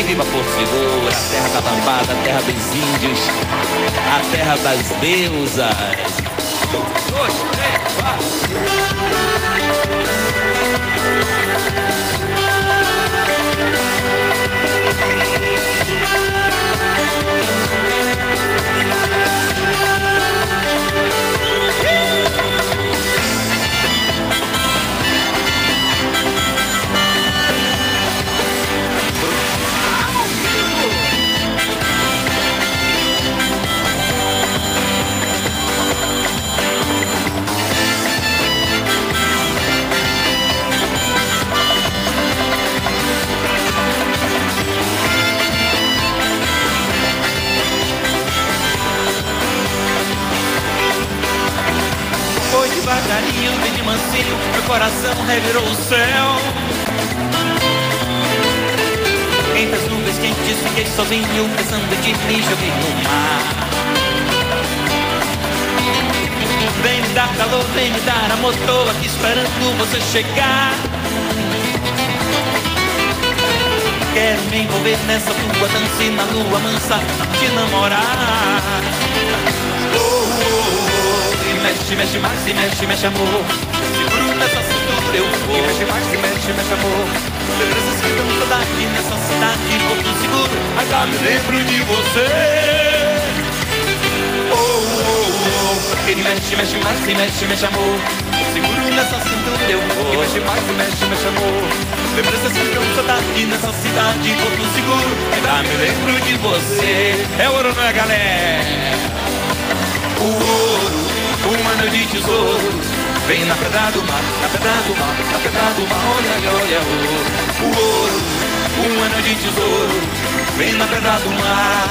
viva Porto Seguro, a terra da lambada, a terra dos índios, a terra das deusas. 2, 3, Foi devagarinho, bem de mansinho, meu coração revirou o céu. Entre as nuvens quentes fiquei sozinho, pensando em ti, me joguei no mar. Vem me dar calor, vem me dar amor, tô aqui esperando você chegar. Quero me envolver nessa tua dança e na lua mansa te namorar. Mexe, mexe mais e mexe, mexe amor. Seguro nessa cintura eu vou. Mexe mais e mexe, mexe amor. Lembranças que dão saudade nessa cidade, Porto Seguro. Ainda me lembro de você. Ele mexe, mexe mais e mexe, mexe amor. Seguro nessa cintura eu vou. Mexe mais e mexe, mexe amor. Lembranças que dão saudade nessa cidade, Porto Seguro. Ainda me lembro de você. É ouro, não é, galera? O ouro, um anel de tesouros, vem na pedra do mar, na pedra do mar, na pedra do mar, olha, olha, o ouro, um anel de tesouros, vem na pedra do mar.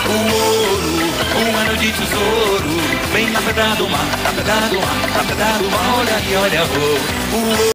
O ouro, um anel de tesouro, vem na pedra do mar, na pedra do mar, na pedra do mar, olha, olha, o ouro.